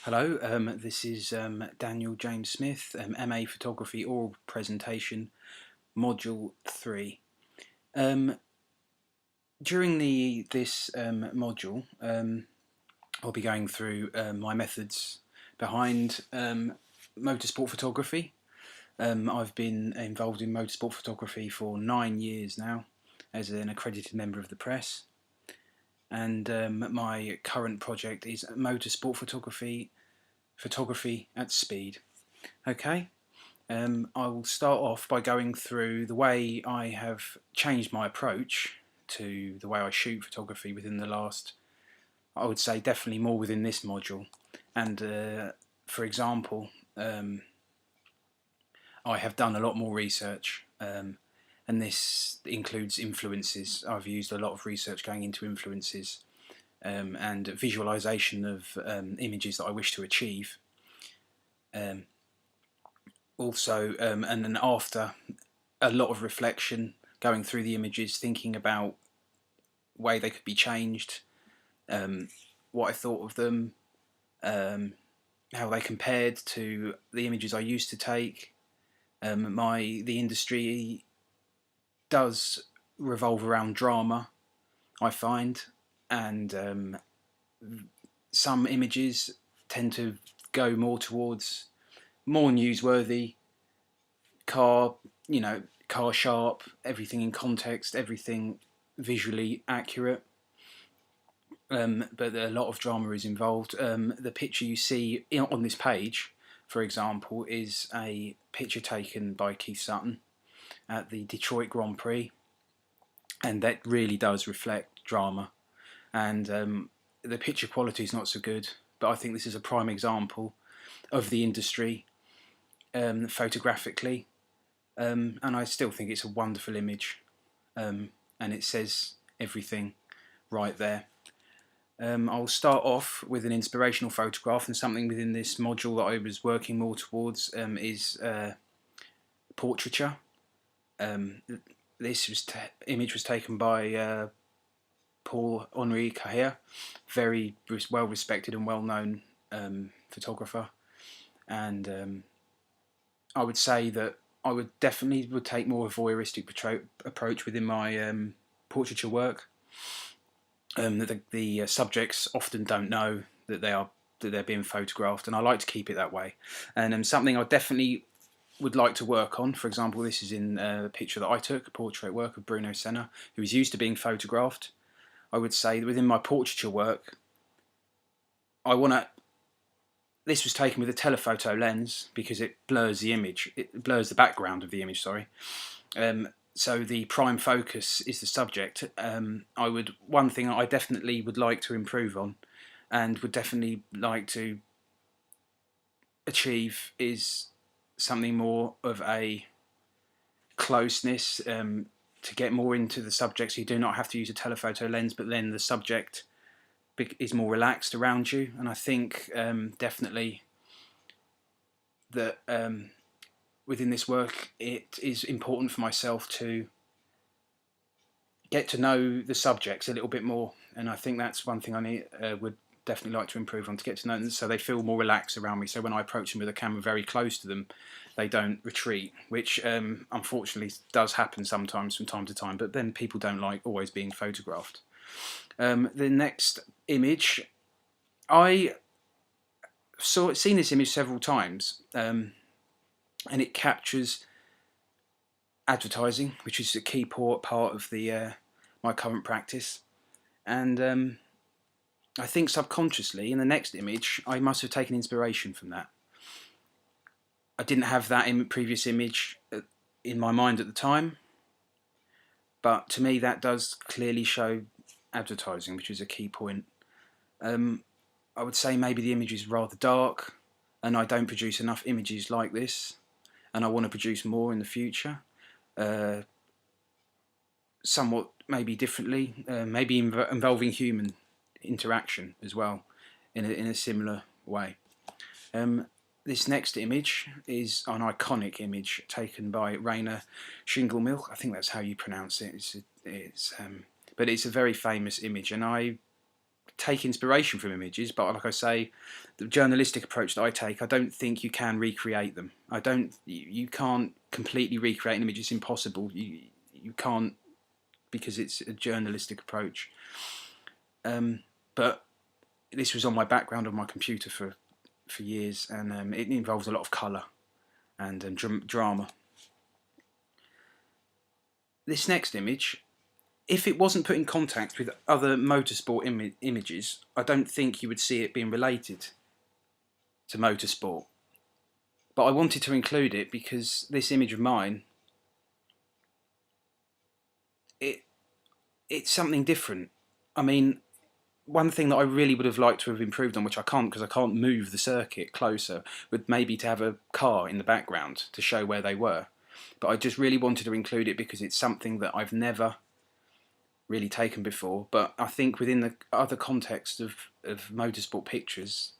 Hello, this is Daniel James Smith, MA Photography Oral Presentation, Module 3. During this module, I'll be going through my methods behind motorsport photography. I've been involved in motorsport photography for 9 years now as an accredited member of the press, and my current project is motorsport photography at speed. Okay, I will start off by going through the way I have changed my approach to the way I shoot photography within the last, I would say definitely more within this module. And for example, I have done a lot more research, and this includes influences. I've used a lot of research going into influences and visualization of images that I wish to achieve. Also, and then after a lot of reflection, going through the images, thinking about way they could be changed, what I thought of them, how they compared to the images I used to take. The industry does revolve around drama, I find, and some images tend to go more towards more newsworthy, car sharp, everything in context, everything visually accurate. But a lot of drama is involved. The picture you see on this page, for example, is a picture taken by Keith Sutton at the Detroit Grand Prix, and that really does reflect drama. And the picture quality is not so good, but I think this is a prime example of the industry photographically, and I still think it's a wonderful image, and it says everything right there. I'll start off with an inspirational photograph, and something within this module that I was working more towards is portraiture. This image was taken by Paul-Henri Carrier, very well respected and well known photographer, and I would say that I would definitely take more of a voyeuristic approach within my portraiture work. The subjects often don't know that they're being photographed, and I like to keep it that way. And something I definitely would like to work on, for example, this is in a picture that I took, a portrait work of Bruno Senna, who is used to being photographed. I would say that within my portraiture work, this was taken with a telephoto lens because it blurs the image, it blurs the background of the image, sorry. So the prime focus is the subject. One thing I definitely would like to improve on, and would definitely like to achieve, is something more of a closeness, to get more into the subject, so you do not have to use a telephoto lens, but then the subject is more relaxed around you. And I think definitely that within this work it is important for myself to get to know the subjects a little bit more, and I think that's one thing I would definitely like to improve on, to get to know them so they feel more relaxed around me, so when I approach them with a camera very close to them, they don't retreat, which unfortunately does happen sometimes from time to time, but then people don't like always being photographed. The next image, I seen this image several times, and it captures advertising, which is a key part of the my current practice. And I think subconsciously, in the next image, I must have taken inspiration from that. I didn't have that previous image in my mind at the time, but to me that does clearly show advertising, which is a key point. I would say maybe the image is rather dark, and I don't produce enough images like this, and I want to produce more in the future, somewhat maybe differently, maybe involving human interaction as well in a similar way. This next image is an iconic image taken by Rainer Schingelmilch. I think that's how you pronounce it. But it's a very famous image, and I take inspiration from images, but like I say, the journalistic approach that I take, I don't think you can recreate them. You can't completely recreate an image. It's impossible. You can't, because it's a journalistic approach. But this was on my background on my computer for years, and it involves a lot of colour and drama. This next image, if it wasn't put in contact with other motorsport images, I don't think you would see it being related to motorsport. But I wanted to include it because this image of mine, it's something different. I mean, one thing that I really would have liked to have improved on, which I can't because I can't move the circuit closer, would maybe to have a car in the background to show where they were. But I just really wanted to include it because it's something that I've never really taken before. But I think within the other context of motorsport pictures,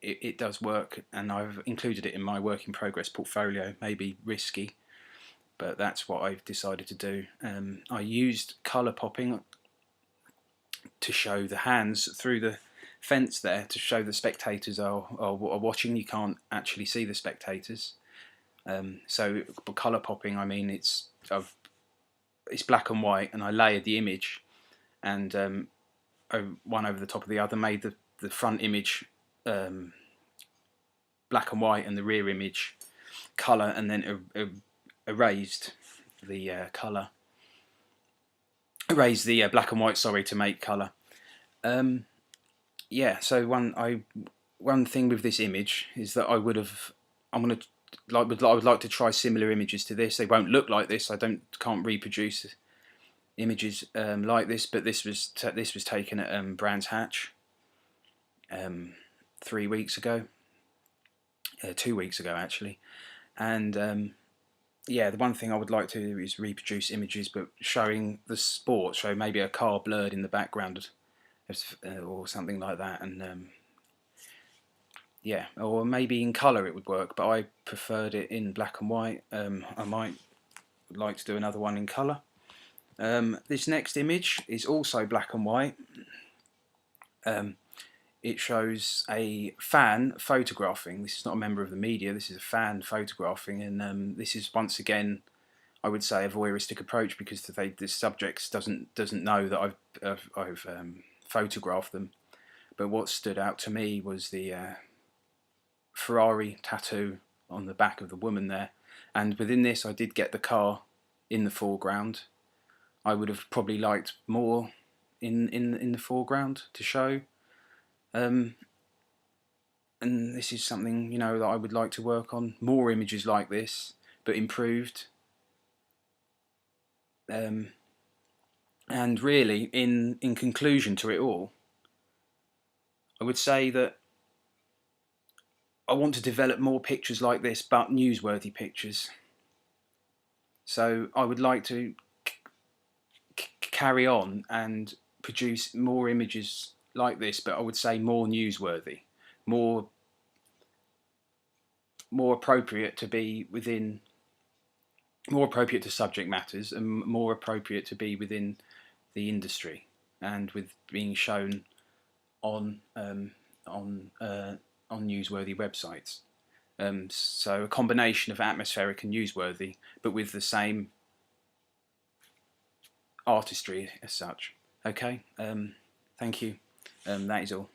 it does work, and I've included it in my work in progress portfolio. Maybe risky, but that's what I've decided to do. I used colour popping to show the hands through the fence there, to show the spectators are watching. You can't actually see the spectators. So colour popping, I mean, it's black and white, and I layered the image, and one over the top of the other, made the front image black and white and the rear image colour, and then erased the colour. Erase the black and white, sorry, to make colour. Yeah, so one thing with this image is that I would like to try similar images to this. They won't look like this. I can't reproduce images like this, but this was taken at Brands Hatch 3 weeks ago, 2 weeks ago actually, and yeah, the one thing I would like to do is reproduce images, but showing the sport, show maybe a car blurred in the background, or something like that, and yeah, or maybe in colour it would work, but I preferred it in black and white. I might like to do another one in colour. This next image is also black and white. It shows a fan photographing. This is not a member of the media, this is a fan photographing, and this is once again, I would say, a voyeuristic approach, because the subject doesn't know that I've photographed them. But what stood out to me was the Ferrari tattoo on the back of the woman there, and within this I did get the car in the foreground. I would have probably liked more in the foreground to show. And this is something, you know, that I would like to work on. More images like this, but improved. And really, in conclusion to it all, I would say that I want to develop more pictures like this, but newsworthy pictures. So I would like to carry on and produce more images like this, but I would say more newsworthy, more appropriate to be within, more appropriate to subject matters, and more appropriate to be within the industry, and with being shown on newsworthy websites. So a combination of atmospheric and newsworthy, but with the same artistry as such. Okay, thank you. That is all.